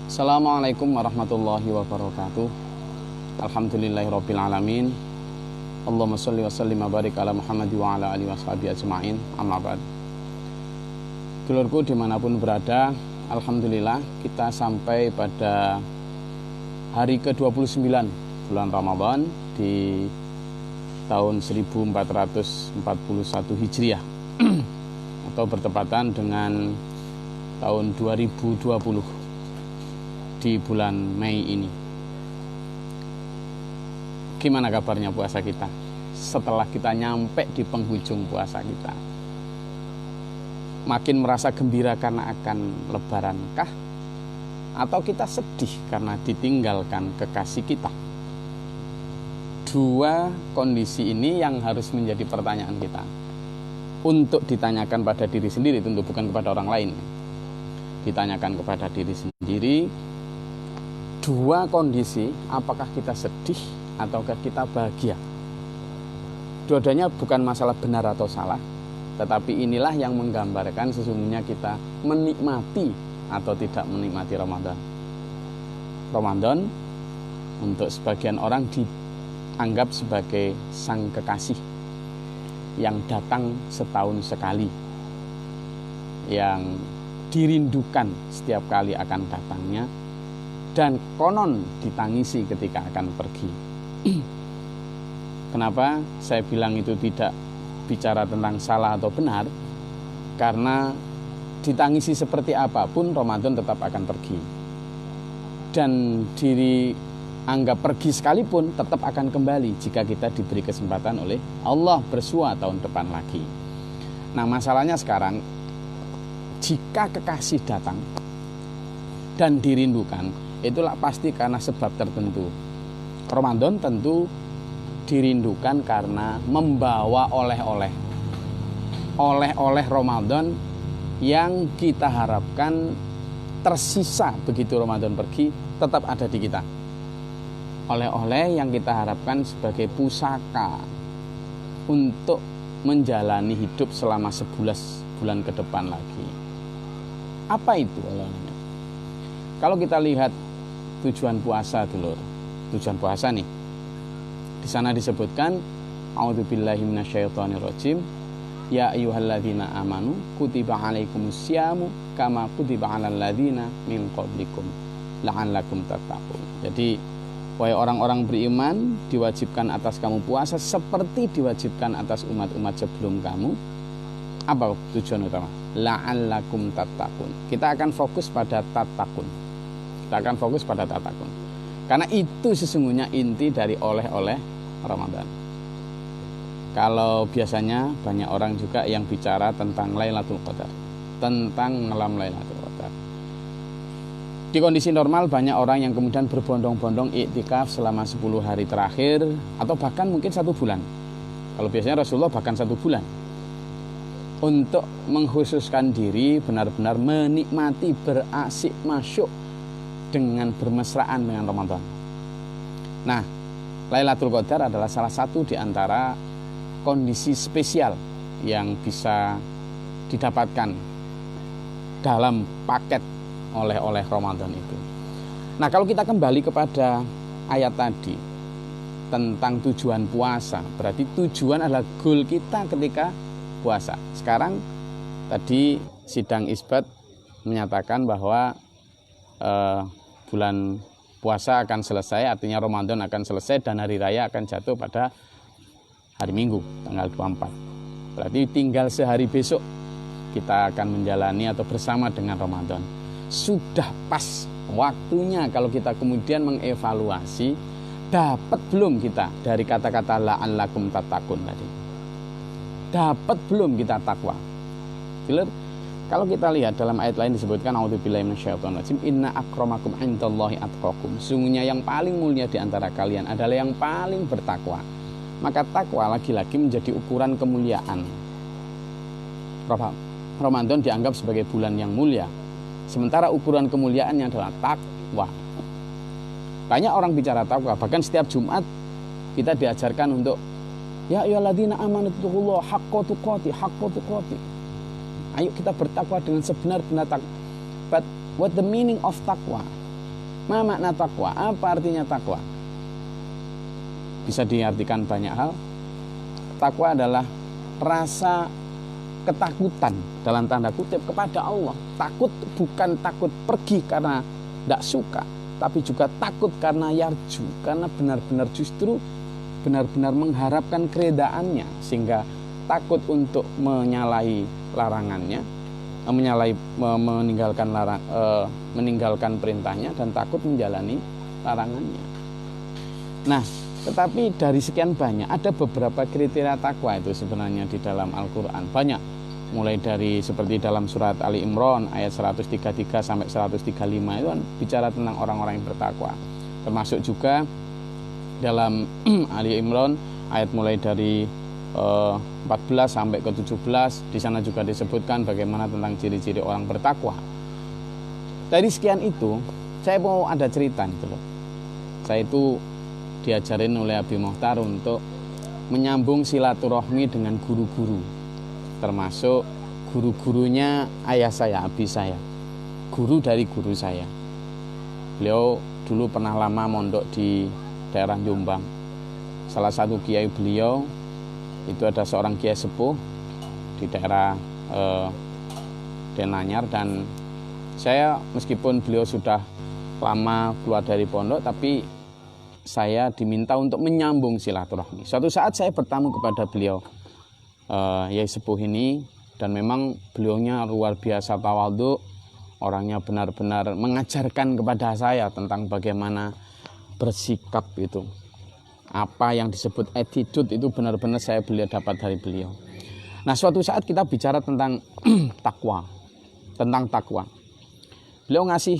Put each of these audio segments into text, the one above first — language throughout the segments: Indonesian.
Assalamualaikum warahmatullahi wabarakatuh. Alhamdulillahirabbil alamin. Allahumma shalli wa sallim wa barik ala Muhammad wa ala alihi washabihi ajmain. Amma ba'd. Dulurku dimanapun berada, alhamdulillah kita sampai pada hari ke-29 bulan Ramadan di tahun 1441 Hijriah atau bertepatan dengan tahun 2020 di bulan Mei ini. Gimana kabarnya puasa kita? Setelah kita nyampe di penghujung puasa kita, makin merasa gembira karena akan lebaran kah? Atau kita sedih karena ditinggalkan kekasih kita? Dua kondisi ini yang harus menjadi pertanyaan kita untuk ditanyakan pada diri sendiri, tentu bukan kepada orang lain. Ditanyakan kepada diri sendiri. Dua kondisi, apakah kita sedih ataukah kita bahagia? Dua-duanya bukan masalah benar atau salah, tetapi inilah yang menggambarkan sesungguhnya kita menikmati atau tidak menikmati Ramadan. Ramadan untuk sebagian orang dianggap sebagai sang kekasih yang datang setahun sekali, yang dirindukan setiap kali akan datangnya, dan konon ditangisi ketika akan pergi. Kenapa saya bilang itu tidak bicara tentang salah atau benar? Karena ditangisi seperti apapun, Ramadan tetap akan pergi. Dan diri anggap pergi sekalipun tetap akan kembali jika kita diberi kesempatan oleh Allah bersua tahun depan lagi. Nah, masalahnya sekarang, jika kekasih datang dan dirindukan, itulah pasti karena sebab tertentu. Ramadan tentu dirindukan karena membawa oleh-oleh. Oleh-oleh Ramadan yang kita harapkan tersisa begitu Ramadan pergi tetap ada di kita. Oleh-oleh yang kita harapkan sebagai pusaka untuk menjalani hidup selama 11 bulan ke depan lagi. Apa itu oleh-olehnya? Kalau kita lihat tujuan puasa dulu, tujuan puasa nih, di sana disebutkan, a'udzubillahi minasyaitonirrajim, ya ayyuhalladzina amanu kutiba alaikumusyamu kama kutiba alal ladzina min qablikum la'allakum tattaqun. Jadi, wahai orang-orang beriman, diwajibkan atas kamu puasa seperti diwajibkan atas umat-umat sebelum kamu. Apa tujuan utama? La'allakum tattaqun. Kita akan fokus pada tattaqun. Karena itu sesungguhnya inti dari oleh-oleh Ramadan. Kalau biasanya banyak orang juga yang bicara tentang Lailatul Qadar, tentang malam Lailatul Qadar. Di kondisi normal banyak orang yang kemudian berbondong-bondong iktikaf selama 10 hari terakhir, atau bahkan mungkin 1 bulan. Kalau biasanya Rasulullah bahkan 1 bulan, untuk mengkhususkan diri benar-benar menikmati, berasyik masyuk dengan bermesraan dengan Ramadan. Nah, Lailatul Qadar adalah salah satu di antara kondisi spesial yang bisa didapatkan dalam paket oleh-oleh Ramadan itu. Nah, kalau kita kembali kepada ayat tadi tentang tujuan puasa, berarti tujuan adalah goal kita ketika puasa. Sekarang tadi sidang isbat menyatakan bahwa bulan puasa akan selesai, artinya Ramadan akan selesai dan hari raya akan jatuh pada hari Minggu tanggal 24. Berarti tinggal sehari besok kita akan menjalani atau bersama dengan Ramadan. Sudah pas waktunya kalau kita kemudian mengevaluasi, dapat belum kita dari kata-kata la'allakum tattaqun tadi? Dapat belum kita takwa? Kalau kita lihat dalam ayat lain disebutkan, a'udzubillahi minasyaitonirrajim, inna akramakum indallahi atqakum. Sungguhnya yang paling mulia di antara kalian adalah yang paling bertakwa. Maka takwa lagi-lagi menjadi ukuran kemuliaan. Ramadan dianggap sebagai bulan yang mulia, sementara ukuran kemuliaannya adalah takwa. Banyak orang bicara takwa, bahkan setiap Jumat kita diajarkan untuk ya ayyuhalladzina amanu taqullaha haqqa tuqatih. Ayo kita bertakwa dengan sebenar-benar takwa. But what the meaning of takwa? Ma makna takwa? Apa artinya takwa? Bisa diartikan banyak hal. Takwa adalah rasa ketakutan dalam tanda kutip kepada Allah. Takut bukan takut pergi karena tidak suka, tapi juga takut karena yarju, karena benar-benar justru benar-benar mengharapkan keredaannya, sehingga takut untuk menyalahi larangannya, meninggalkan perintahnya, dan takut menjalani larangannya. Nah, tetapi dari sekian banyak ada beberapa kriteria takwa itu sebenarnya di dalam Al-Quran banyak, mulai dari seperti dalam surat Ali Imran ayat 133 sampai 135 itu kan bicara tentang orang-orang yang bertakwa, termasuk juga dalam Ali Imran ayat mulai dari 14 sampai ke 17, di sana juga disebutkan bagaimana tentang ciri-ciri orang bertakwa. Dari sekian itu, saya mau ada cerita gitu loh. Saya itu diajarin oleh Abi Mohtar untuk menyambung silaturahmi dengan guru-guru, termasuk guru-gurunya ayah saya, abi saya, guru dari guru saya. Beliau dulu pernah lama mondok di daerah Jombang. Salah satu kiai beliau itu ada seorang kiai sepuh di daerah Denanyar, dan saya meskipun beliau sudah lama keluar dari pondok, tapi saya diminta untuk menyambung silaturahmi. Suatu saat saya bertamu kepada beliau, Yai Sepuh ini, dan memang beliaunya luar biasa tawadhu, orangnya benar-benar mengajarkan kepada saya tentang bagaimana bersikap itu. Apa yang disebut attitude itu benar-benar saya dapat dari beliau. Nah, suatu saat kita bicara tentang takwa, beliau ngasih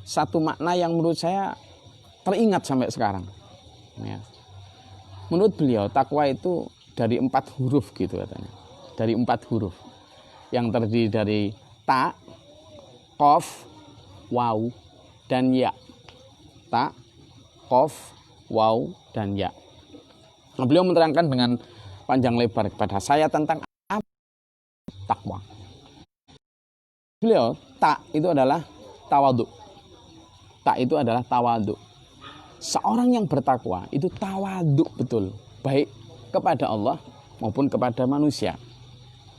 satu makna yang menurut saya teringat sampai sekarang. Ya. Menurut beliau takwa itu dari 4 huruf gitu katanya. Dari 4 huruf yang terdiri dari ta, qaf, waw, dan ya. Ta, qaf, waw, dan ya. Nah, beliau menerangkan dengan panjang lebar kepada saya tentang apa takwa. Beliau, ta itu adalah tawadhu. Ta itu adalah tawadhu. Seorang yang bertakwa itu tawadhu betul, baik kepada Allah maupun kepada manusia.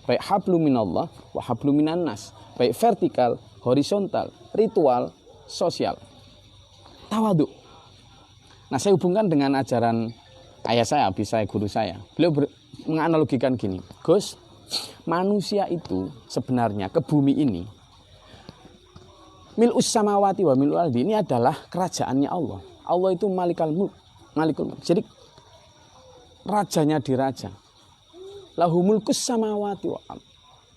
Baik hablu minallah wa hablu minan nas, baik vertikal, horizontal, ritual, sosial. Tawadhu. Nah, saya hubungkan dengan ajaran ayah saya, abi saya, guru saya. Beliau menganalogikan gini, Gus, manusia itu sebenarnya ke bumi ini, mil'us samawati wa mil'ul ardi, ini adalah kerajaannya Allah. Allah itu malikul mulk. Jadi rajanya di raja. Lahu mulkus samawati wa ardi.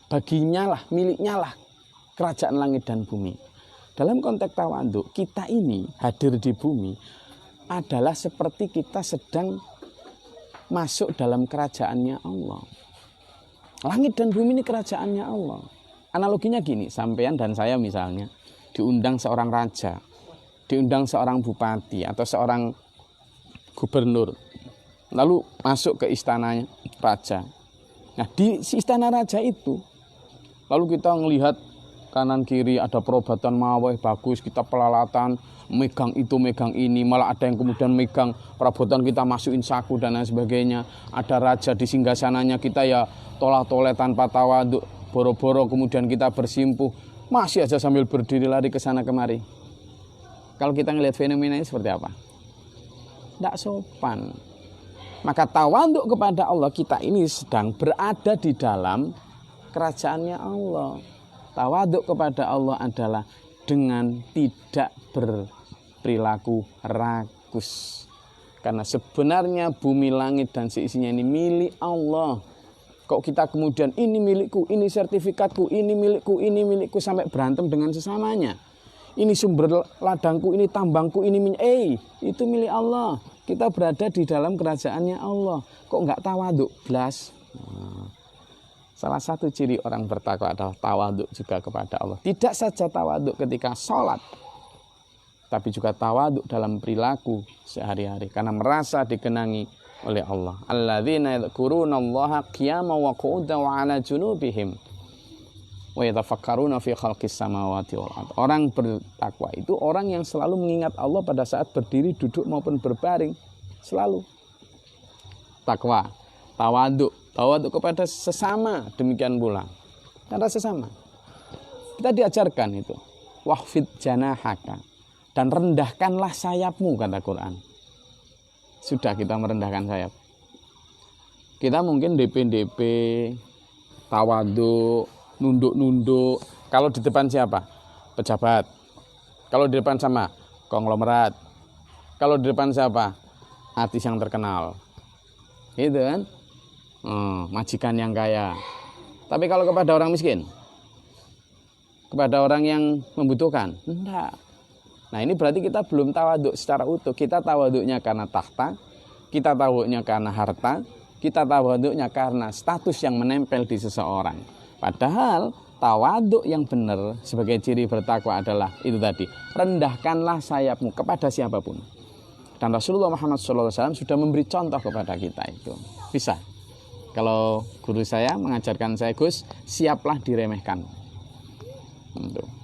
Baginya lah, miliknya lah kerajaan langit dan bumi. Dalam konteks tawadhu, kita ini hadir di bumi adalah seperti kita sedang masuk dalam kerajaannya Allah. Langit dan bumi ini kerajaannya Allah. Analoginya gini, sampean dan saya misalnya diundang seorang raja, diundang seorang bupati atau seorang gubernur, lalu masuk ke istananya raja. Nah, di istana raja itu, lalu kita melihat kanan kiri ada perobatan maweh bagus, kita pelalatan, megang itu megang ini, malah ada yang kemudian megang perabotan kita masukin saku dan lain sebagainya. Ada raja di singgasananya, kita ya tolak-toleh tanpa tawadhu, boro-boro kemudian kita bersimpuh, masih aja sambil berdiri lari ke sana kemari. Kalau kita ngelihat fenomena ini seperti apa? Tidak sopan. Maka tawadhu kepada Allah, kita ini sedang berada di dalam kerajaannya Allah. Tawadhu kepada Allah adalah dengan tidak berperilaku rakus. Karena sebenarnya bumi, langit, dan seisinya ini milik Allah. Kok kita kemudian ini milikku, ini sertifikatku, ini milikku, sampai berantem dengan sesamanya. Ini sumber ladangku, ini tambangku, ini minyak. Itu milik Allah. Kita berada di dalam kerajaannya Allah. Kok nggak tawadhu? Blas. Salah satu ciri orang bertakwa adalah tawadhu juga kepada Allah. Tidak saja tawadhu ketika sholat, tapi juga tawadhu dalam perilaku sehari-hari, karena merasa dikenangi oleh Allah. Alladzina yadhkurunallaha qiyaman wa qu'udan wa 'ala junubihim wa yatafakkaruna fi khalqis samawati wal ardh. Orang bertakwa itu orang yang selalu mengingat Allah pada saat berdiri, duduk maupun berbaring. Selalu. Takwa, tawaduk kepada sesama, demikian pula pada sesama. Kita diajarkan itu. Wahfid janahaka, dan rendahkanlah sayapmu, kata Quran. Sudah kita merendahkan sayap. Kita mungkin DP, tawaduk, nunduk. Kalau di depan siapa? Pejabat. Kalau di depan sama konglomerat. Kalau di depan siapa? Artis yang terkenal. Gitu kan? Majikan yang kaya. Tapi kalau kepada orang miskin, kepada orang yang membutuhkan, enggak. Nah, ini berarti kita belum tawaduk secara utuh. Kita tawaduknya karena tahta, kita tawaduknya karena harta, kita tawaduknya karena status yang menempel di seseorang. Padahal tawaduk yang benar sebagai ciri bertakwa adalah itu tadi, rendahkanlah sayapmu kepada siapapun. Dan Rasulullah Muhammad SAW sudah memberi contoh kepada kita itu. Bisa. Kalau guru saya mengajarkan saya, Gus, siaplah diremehkan.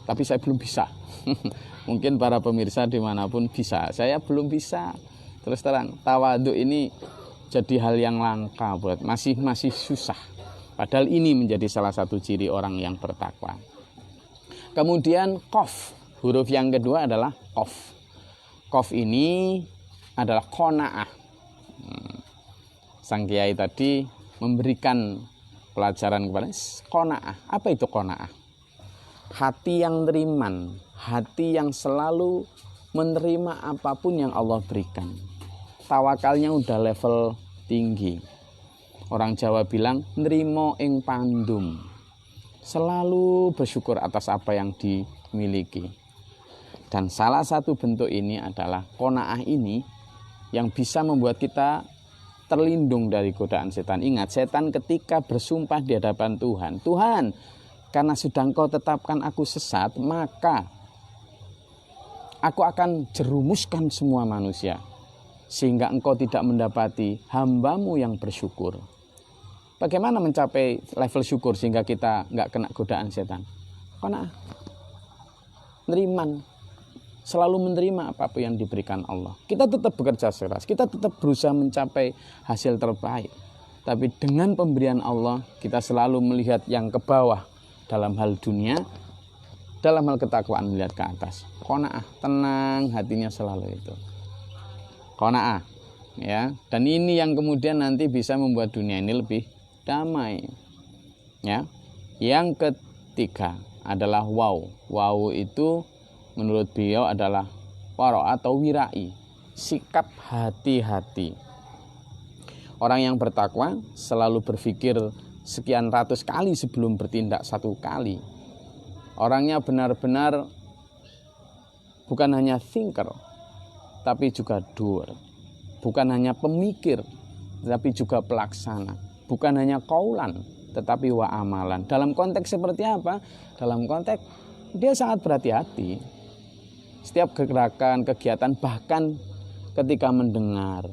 Tapi saya belum bisa. Mungkin para pemirsa dimanapun bisa. Saya belum bisa. Terus terang, tawaduk ini jadi hal yang langka buat masih susah. Padahal ini menjadi salah satu ciri orang yang bertakwa. Kemudian qaf, huruf yang kedua adalah qaf. Qaf ini adalah qanaah. Sang kiai tadi memberikan pelajaran kepada qanaah. Apa itu qanaah? Hati yang teriman, hati yang selalu menerima apapun yang Allah berikan. Tawakalnya udah level tinggi. Orang Jawa bilang nrimo ing pandum. Selalu bersyukur atas apa yang dimiliki. Dan salah satu bentuk ini adalah qanaah ini yang bisa membuat kita terlindung dari godaan setan. Ingat, setan ketika bersumpah di hadapan Tuhan, Tuhan, karena sudah Engkau tetapkan aku sesat, maka aku akan jerumuskan semua manusia, sehingga Engkau tidak mendapati hamba-Mu yang bersyukur. Bagaimana mencapai level syukur sehingga kita nggak kena godaan setan? Qanaah, neriman, selalu menerima apapun yang diberikan Allah. Kita tetap bekerja keras, kita tetap berusaha mencapai hasil terbaik. Tapi dengan pemberian Allah, kita selalu melihat yang ke bawah dalam hal dunia, dalam hal ketakwaan melihat ke atas. Qanaah, tenang hatinya selalu itu. Qanaah, ya. Dan ini yang kemudian nanti bisa membuat dunia ini lebih damai. Ya. Yang ketiga adalah waw. Waw itu menurut beliau adalah waro atau wirai, sikap hati-hati. Orang yang bertakwa selalu berpikir sekian ratus kali sebelum bertindak satu kali. Orangnya benar-benar bukan hanya thinker, tapi juga doer. Bukan hanya pemikir, tapi juga pelaksana. Bukan hanya qaulan, tetapi wa amalan. Dalam konteks seperti apa? Dalam konteks dia sangat berhati-hati. Setiap gerakan, kegiatan, bahkan ketika mendengar,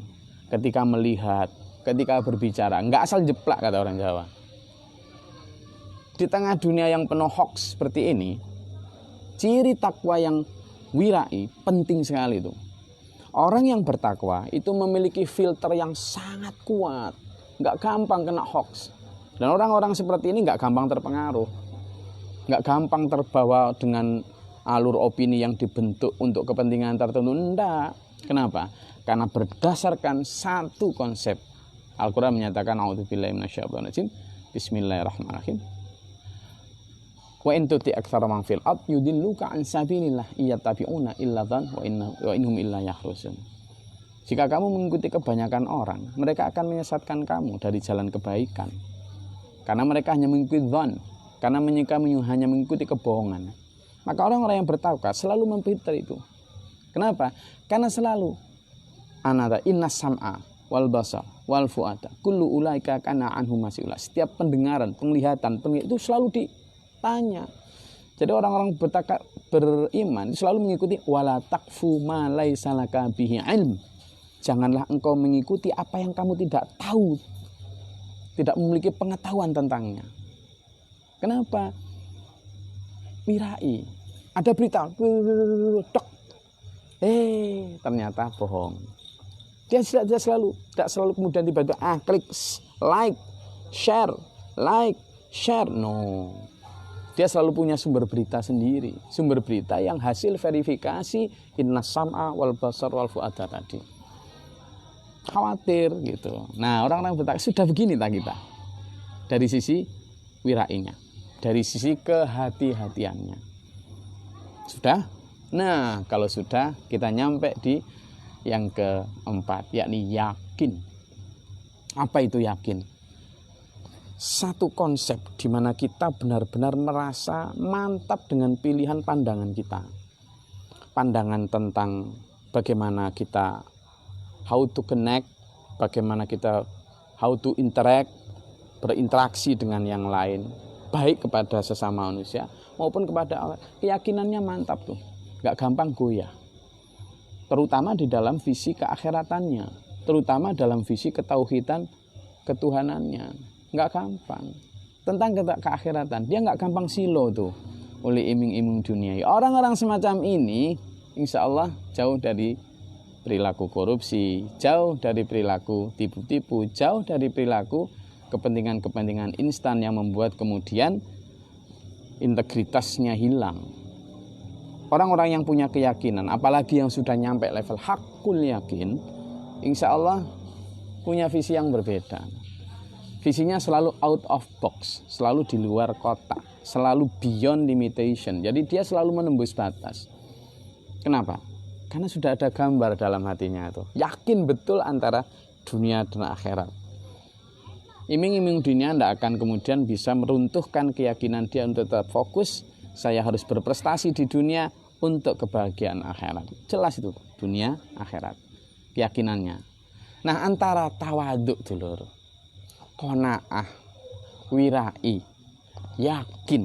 ketika melihat, ketika berbicara, enggak asal jeplak kata orang Jawa. Di tengah dunia yang penuh hoax seperti ini, ciri takwa yang wirai penting sekali itu. Orang yang bertakwa itu memiliki filter yang sangat kuat, enggak gampang kena hoax. Dan orang-orang seperti ini enggak gampang terpengaruh, enggak gampang terbawa dengan alur opini yang dibentuk untuk kepentingan tertentu. Enggak. Kenapa? Karena berdasarkan satu konsep. Al-Quran menyatakan a'udzubillahi minasyaitonirrajim. Bismillahirrahmanirrahim. Wa in tuti aktsara man fil ard yudilluka an sabilillah iyattabi'una illa dhann wa innahum illa yakhrusun. Jika kamu mengikuti kebanyakan orang, mereka akan menyesatkan kamu dari jalan kebaikan. Karena mereka hanya mengikuti dhann, karena mereka hanya mengikuti kebohongan. Maka orang-orang yang bertakwa selalu memfilter itu. Kenapa? Karena selalu anada innas sam'a wal basar wal fuada kullu ulaika kana anhu mas'ula. Setiap pendengaran, penglihatan itu selalu ditanya. Jadi orang-orang beriman selalu mengikuti wala taqfu ma laisa laka bihi ilm. Janganlah engkau mengikuti apa yang kamu tidak tahu, tidak memiliki pengetahuan tentangnya. Kenapa? wirai. Ada berita, dok. Ternyata bohong. Dia tidak selalu kemudian tiba-tiba klik like, share. No. Dia selalu punya sumber berita sendiri. Sumber berita yang hasil verifikasi innas sam'a wal basar wal fu'ada tadi. Khawatir gitu. Nah, orang-orang bertakwa sudah begini tak kita. Dari sisi wirainya, dari sisi kehati-hatiannya. Sudah? Nah, kalau sudah kita nyampe di yang keempat, yakni yakin. Apa itu yakin? Satu konsep di mana kita benar-benar merasa mantap dengan pilihan pandangan kita. Pandangan tentang bagaimana kita how to connect, bagaimana kita how to interact, berinteraksi dengan yang lain, baik kepada sesama manusia maupun kepada Allah. Keyakinannya mantap tuh, nggak gampang goyah. Terutama di dalam visi keakhiratannya, terutama dalam visi ketauhidan ketuhanannya. Nggak gampang. Tentang keakhiratan, dia nggak gampang silo tuh oleh iming-iming dunia. Orang-orang semacam ini insya Allah jauh dari perilaku korupsi, jauh dari perilaku tipu-tipu, jauh dari perilaku kepentingan-kepentingan instan yang membuat kemudian integritasnya hilang. Orang-orang yang punya keyakinan, apalagi yang sudah nyampe level hakul yakin, insya Allah punya visi yang berbeda. Visinya selalu out of box, selalu di luar kotak, selalu beyond limitation. Jadi dia selalu menembus batas. Kenapa? Karena sudah ada gambar dalam hatinya itu. Yakin betul antara dunia dan akhirat. Iming-iming dunia tidak akan kemudian bisa meruntuhkan keyakinan dia untuk tetap fokus. Saya harus berprestasi di dunia untuk kebahagiaan akhirat. Jelas itu, dunia akhirat. Keyakinannya. Nah, antara tawaduk dulur, qanaah, wirai, yakin.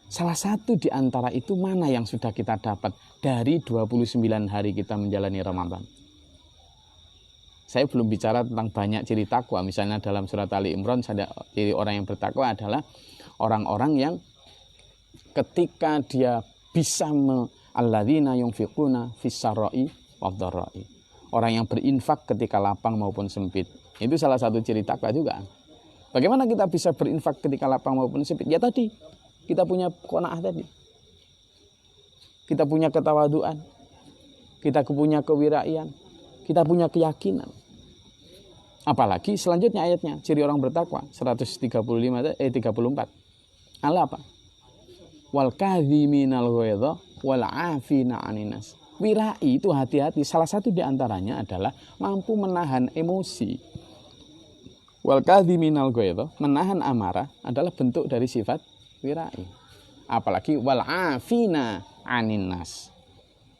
Salah satu di antara itu mana yang sudah kita dapat dari 29 hari kita menjalani Ramadan? Saya belum bicara tentang banyak ciri takwa. Misalnya dalam surat Ali Imran, ciri orang yang bertakwa adalah orang-orang yang ketika dia bisa alladzina yunfiquna fis-sarra'i wad-dharra'i. Orang yang berinfak ketika lapang maupun sempit. Itu salah satu ciri takwa juga. Bagaimana kita bisa berinfak ketika lapang maupun sempit? Ya tadi, kita punya qanaah tadi. Kita punya ketawaduan. Kita punya kewiraian. Kita punya keyakinan. Apalagi selanjutnya ayatnya, ciri orang bertakwa 34. Allah apa? Wal kadhiminal ghaidha wal 'afina 'anil nas. Wirai itu hati-hati. Salah satu di antaranya adalah mampu menahan emosi. Wal kadhiminal ghaidha, menahan amarah adalah bentuk dari sifat wirai. Apalagi wal 'afina 'anil nas.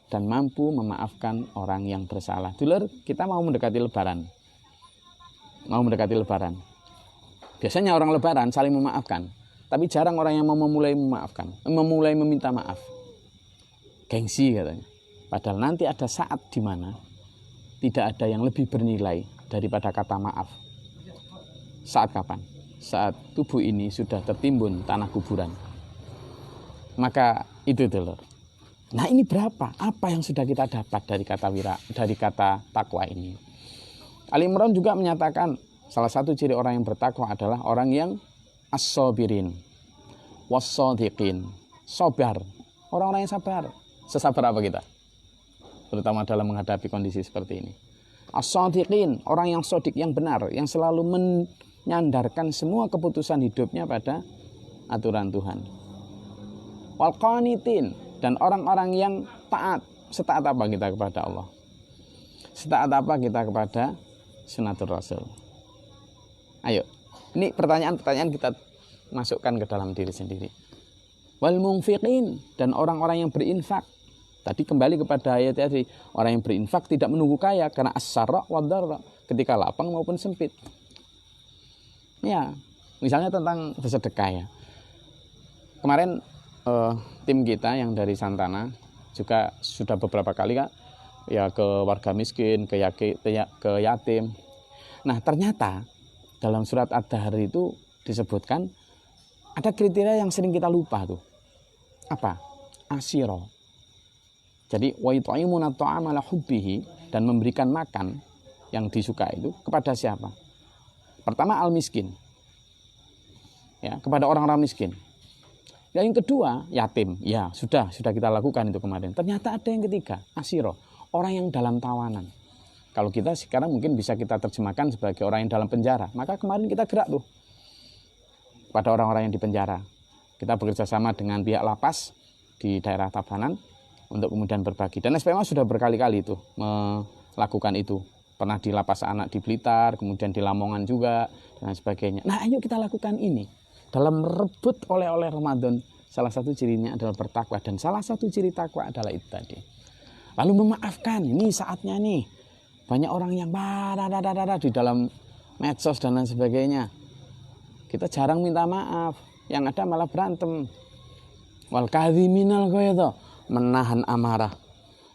Dan mampu memaafkan orang yang bersalah. Dulur, kita mau mendekati lebaran. Biasanya orang lebaran saling memaafkan. Tapi jarang orang yang mau memulai memaafkan. Memulai meminta maaf. Gengsi katanya. Padahal nanti ada saat di mana tidak ada yang lebih bernilai daripada kata maaf. Saat kapan? Saat tubuh ini sudah tertimbun tanah kuburan. Maka itu dulur. Nah, ini berapa? Apa yang sudah kita dapat dari kata takwa ini? Ali Imran juga menyatakan salah satu ciri orang yang bertakwa adalah orang yang as-sabirin was-shadiqin. Sabar. Orang-orang yang sabar. Sesabar apa kita? Terutama dalam menghadapi kondisi seperti ini. As-shadiqin, orang yang shadiq, yang benar, yang selalu menyandarkan semua keputusan hidupnya pada aturan Tuhan. Wal qanitin, dan orang-orang yang taat. Setaat apa kita kepada Allah? Setaat apa kita kepada sunnatul Rasul? Ayo, ini pertanyaan-pertanyaan kita masukkan ke dalam diri sendiri. Wal munfiqin, dan orang-orang yang berinfak. Tadi kembali kepada ayat tadi, orang yang berinfak tidak menunggu kaya karena as-sarra wad-dharra, ketika lapang maupun sempit. Ya, misalnya tentang bersedekah ya. Kemarin tim kita yang dari Santana juga sudah beberapa kali Kak ya ke warga miskin, ke yatim. Nah, ternyata dalam surat Ad-Dahr itu disebutkan ada kriteria yang sering kita lupa tuh. apa? Asyiro. Jadi wa yut'imuna ta'ama ala hubbihi, dan memberikan makan yang disuka itu kepada siapa? Pertama al-miskin. Ya, kepada orang-orang miskin. Yang kedua, yatim. Ya, sudah kita lakukan itu kemarin. Ternyata ada yang ketiga, asyiro, orang yang dalam tawanan. Kalau kita sekarang mungkin bisa kita terjemahkan sebagai orang yang dalam penjara. Maka kemarin kita gerak tuh pada orang-orang yang di penjara. Kita bekerja sama dengan pihak lapas di daerah Tabanan untuk kemudian berbagi. Dan SPMA sudah berkali-kali itu melakukan itu. Pernah di lapas anak di Blitar, kemudian di Lamongan juga, dan sebagainya. Nah, ayo kita lakukan ini. Dalam merebut oleh-oleh Ramadan, salah satu cirinya adalah bertakwa. Dan salah satu ciri takwa adalah itu tadi. Lalu memaafkan, ini saatnya nih. Banyak orang yang di dalam medsos dan lain sebagainya. Kita jarang minta maaf. Yang ada malah berantem. Wal kadhiminal ghaiz, menahan amarah.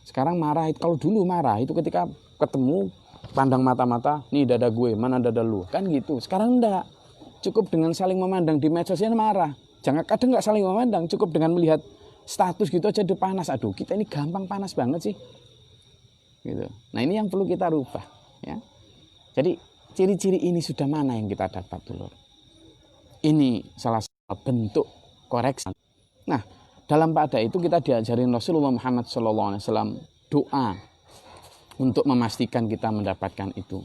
Sekarang marah itu, kalau dulu marah itu ketika ketemu pandang mata-mata, nih dada gue, mana dada lu, kan gitu. Sekarang enggak. Cukup dengan saling memandang di medsosnya marah. Jangan kadang enggak saling memandang, cukup dengan melihat status gitu aja udah panas. Aduh, kita ini gampang panas banget sih. Gitu. Nah, ini yang perlu kita rubah, ya. Jadi ciri-ciri ini sudah mana yang kita dapat dulu. Ini salah satu bentuk koreksi. Nah, dalam pada itu kita diajarin Rasulullah Muhammad SAW doa untuk memastikan kita mendapatkan itu.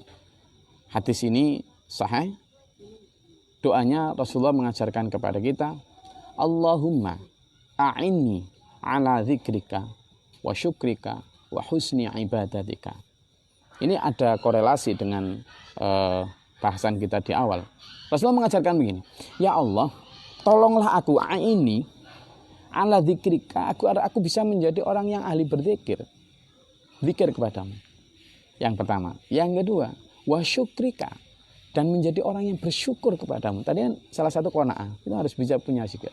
Hadis ini sahih. Doanya Rasulullah mengajarkan kepada kita, Allahumma a'inni ala dzikrika wa syukrika wa husni ibadatika. Ini ada korelasi dengan bahasan kita di awal. Rasulullah mengajarkan begini, ya Allah, tolonglah aku a'inni ala dzikrika, aku bisa menjadi orang yang ahli berzikir. Zikir kepadamu. Yang pertama. Yang kedua, wa syukrika, dan menjadi orang yang bersyukur kepadamu. Tadi kan salah satu qanaah, kita harus bisa punya zikir.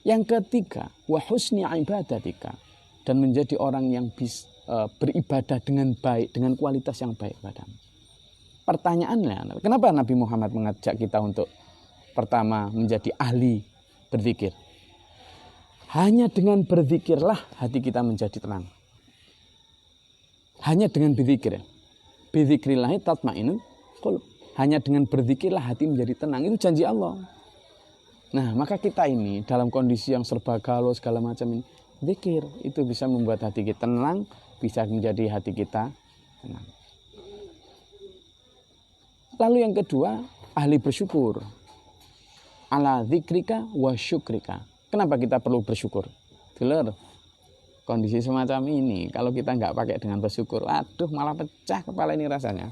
Yang ketiga, wa husni ibadatika, dan menjadi orang yang beribadah dengan baik, dengan kualitas yang baik padamu. Pertanyaannya, kenapa Nabi Muhammad mengajak kita untuk pertama menjadi ahli berzikir? Hanya dengan berzikirlah hati kita menjadi tenang. Hanya dengan berzikir. Bidzikrillahi tatma'innul qulub. Hanya dengan berzikirlah hati menjadi tenang. Itu janji Allah. Nah, maka kita ini dalam kondisi yang serba galau segala macam ini, zikir itu bisa membuat hati kita tenang, bisa menjadi hati kita tenang. Lalu yang kedua, ahli bersyukur. Ala dzikrika wa syukrika. Kenapa kita perlu bersyukur? Dulur, kondisi semacam ini, kalau kita nggak pakai dengan bersyukur, aduh malah pecah kepala ini rasanya.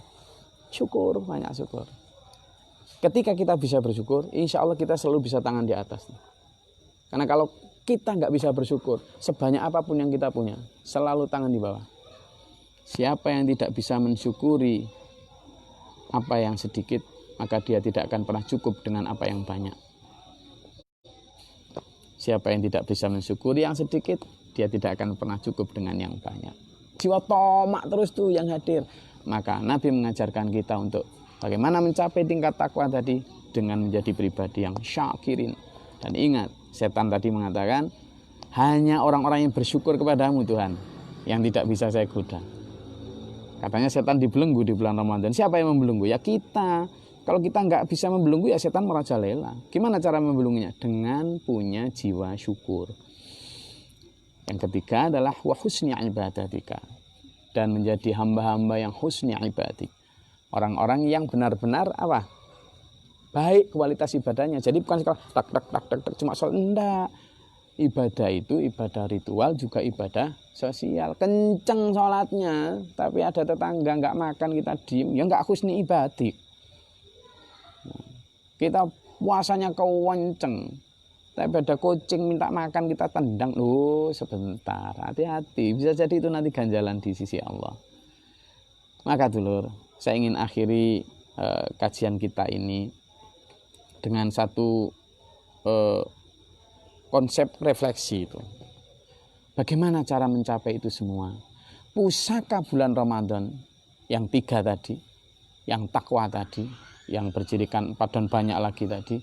Syukur, banyak syukur. Ketika kita bisa bersyukur, insya Allah kita selalu bisa tangan di atas. Karena kalau kita nggak bisa bersyukur, sebanyak apapun yang kita punya, selalu tangan di bawah. Siapa yang tidak bisa mensyukuri apa yang sedikit, maka dia tidak akan pernah cukup dengan apa yang banyak. Siapa yang tidak bisa mensyukuri yang sedikit, dia tidak akan pernah cukup dengan yang banyak. Jiwa tomak terus tuh yang hadir. Maka Nabi mengajarkan kita untuk bagaimana mencapai tingkat takwa tadi dengan menjadi pribadi yang syakirin. Dan ingat, setan tadi mengatakan, hanya orang-orang yang bersyukur kepadamu Tuhan yang tidak bisa saya goda. Katanya setan dibelenggu di bulan Ramadan. Siapa yang membelenggu? Ya kita. Kalau kita nggak bisa membelenggu, ya setan merajalela. Gimana cara membelenggunya? Dengan punya jiwa syukur. Yang ketiga adalah wa husni ibadatika, dan menjadi hamba-hamba yang husni ibadik. Orang-orang yang benar-benar apa? Baik kualitas ibadahnya. Jadi bukan sekali tak cuma soal, enggak. Ibadah itu ibadah ritual, juga ibadah sosial. Kenceng sholatnya, tapi ada tetangga nggak makan, kita diem, ya nggak husni ibadik. Kita puasanya kewenceng, tapi ada kucing minta makan kita tendang. Loh, sebentar, hati-hati, bisa jadi itu nanti ganjalan di sisi Allah. Maka dulur, saya ingin akhiri kajian kita ini dengan satu konsep refleksi itu. Bagaimana cara mencapai itu semua? Pusaka bulan Ramadan yang 3 tadi, yang takwa tadi, yang bercirikan 4 dan banyak lagi tadi,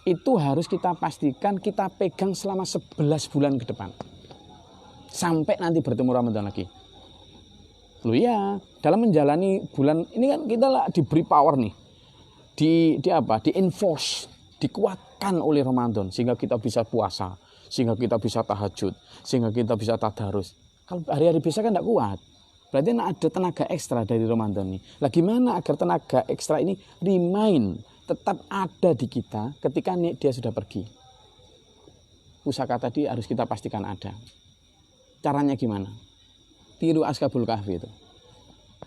itu harus kita pastikan kita pegang selama 11 bulan ke depan. Sampai nanti bertemu Ramadan lagi. Loh ya, dalam menjalani bulan ini kan kita lah diberi power nih. Di enforce, dikuatkan oleh Ramadan sehingga kita bisa puasa, sehingga kita bisa tahajud, sehingga kita bisa tadarus. Kalau hari-hari biasa kan tidak kuat. Berarti ada tenaga ekstra dari Ramadan ini. Lah gimana agar tenaga ekstra ini remain, tetap ada di kita ketika dia sudah pergi? Pusaka tadi harus kita pastikan ada. Caranya gimana? Tiru Ashabul Kahfi itu.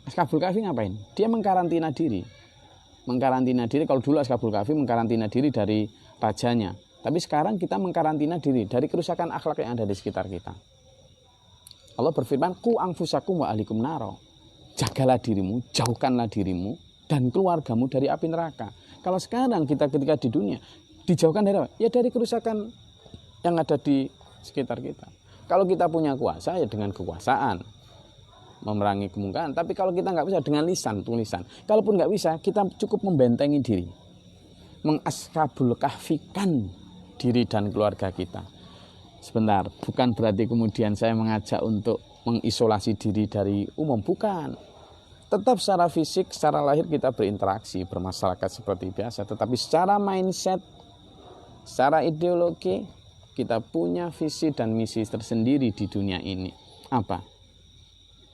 Ashabul Kahfi ngapain? Dia mengkarantina diri. Mengkarantina diri, kalau dulu Ashabul Kahfi mengkarantina diri dari rajanya. Tapi sekarang kita mengkarantina diri dari kerusakan akhlak yang ada di sekitar kita. Allah berfirman, "Qu anfusakum wa ahlikum naro." Jagalah dirimu, jauhkanlah dirimu dan keluargamu dari api neraka. Kalau sekarang kita ketika di dunia, dijauhkan dari apa? Ya dari kerusakan yang ada di sekitar kita. Kalau kita punya kuasa, ya dengan kekuasaan memerangi kemungkaran. Tapi kalau kita nggak bisa, dengan lisan, tulisan. Kalaupun nggak bisa, kita cukup membentengi diri, mengashabul kahfikan diri dan keluarga kita. Sebentar, bukan berarti kemudian saya mengajak untuk mengisolasi diri dari umum, bukan. Tetap secara fisik, secara lahir kita berinteraksi, bermasyarakat seperti biasa. Tetapi secara mindset, secara ideologi, kita punya visi dan misi tersendiri di dunia ini. Apa?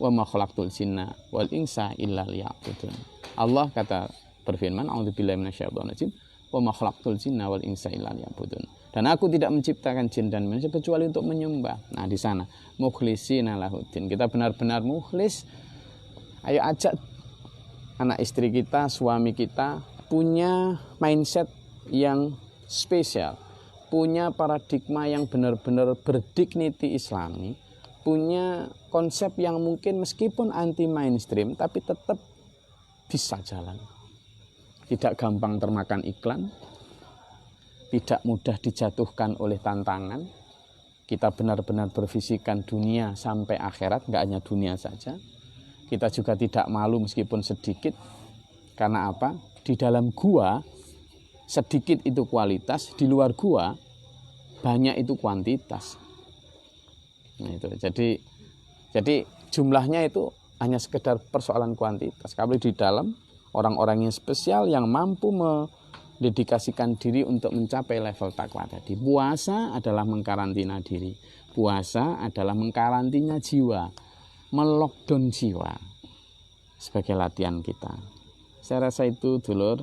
Wa ma khalaqtul jinna wal insa illa liya'budun. Allah kata berfirman, a'udzubillahi minasyaitonir rajim, wa ma khalaqtul jinna wal insa illa liya'budun. Dan aku tidak menciptakan jin dan manusia kecuali untuk menyembah. Nah, di sana mukhlishina lahuddin. Kita benar-benar mukhlis. Ayo ajak anak istri kita, suami kita punya mindset yang spesial, punya paradigma yang benar-benar berdignity Islami, punya konsep yang mungkin meskipun anti mainstream tapi tetap bisa jalan. Tidak gampang termakan iklan, tidak mudah dijatuhkan oleh tantangan. Kita benar-benar bervisikan dunia sampai akhirat, nggak hanya dunia saja. Kita juga tidak malu meskipun sedikit. Karena apa? Di dalam gua sedikit itu kualitas, di luar gua banyak itu kuantitas. Nah, itu. Jadi jumlahnya itu hanya sekedar persoalan kuantitas. Kalau di dalam orang-orang yang spesial yang mampu dedikasikan diri untuk mencapai level takwa tadi. Puasa adalah mengkarantina diri. Puasa adalah mengkarantina jiwa, melockdown jiwa sebagai latihan kita. Saya rasa itu dulur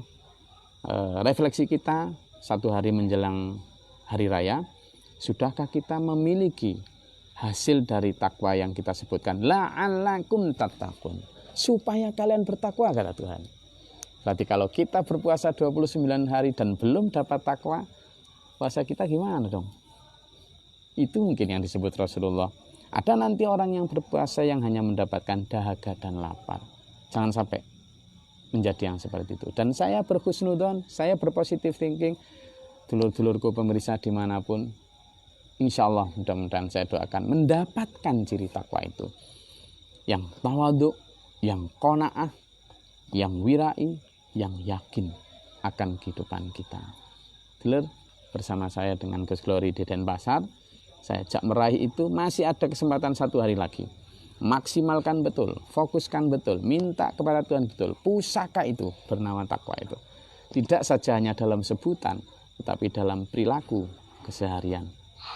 refleksi kita satu hari menjelang hari raya. Sudahkah kita memiliki hasil dari takwa yang kita sebutkan? La'allakum tattaqun, supaya kalian bertakwa, kata Tuhan. Berarti kalau kita berpuasa 29 hari dan belum dapat takwa, puasa kita gimana dong? Itu mungkin yang disebut Rasulullah. Ada nanti orang yang berpuasa yang hanya mendapatkan dahaga dan lapar. Jangan sampai menjadi yang seperti itu. Dan saya berhusnudzon, saya berpositif thinking, dulur-dulurku pemirsa dimanapun, insya Allah mudah-mudahan saya doakan mendapatkan ciri takwa itu. Yang tawadhu, yang qanaah, yang wirai, yang yakin akan kehidupan kita. Dulur, bersama saya dengan Gus Glory di Denpasar, saya ajak meraih itu. Masih ada kesempatan satu hari lagi. Maksimalkan betul, fokuskan betul, minta kepada Tuhan betul. Pusaka itu bernama takwa itu tidak saja hanya dalam sebutan, tetapi dalam perilaku keseharian.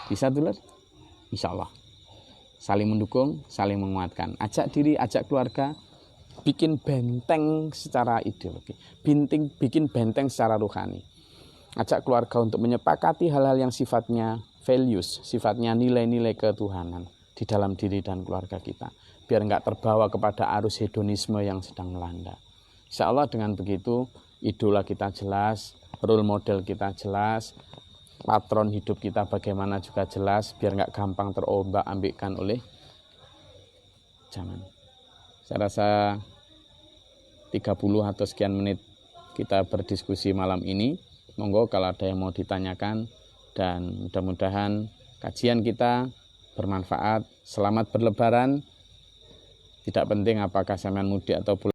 Bisa dulur? Insya Allah. Saling mendukung, saling menguatkan. Ajak diri, ajak keluarga, bikin benteng secara ideologi, bikin benteng secara rohani. Ajak keluarga untuk menyepakati hal-hal yang sifatnya values, sifatnya nilai-nilai ketuhanan di dalam diri dan keluarga kita, biar nggak terbawa kepada arus hedonisme yang sedang melanda. Insya Allah dengan begitu idola kita jelas, role model kita jelas, patron hidup kita bagaimana juga jelas, biar nggak gampang terombak-ambikkan oleh zaman. Saya rasa 30 atau sekian menit kita berdiskusi malam ini. Monggo kalau ada yang mau ditanyakan, dan mudah-mudahan kajian kita bermanfaat. Selamat berlebaran. Tidak penting apakah sampean mudik atau pulang.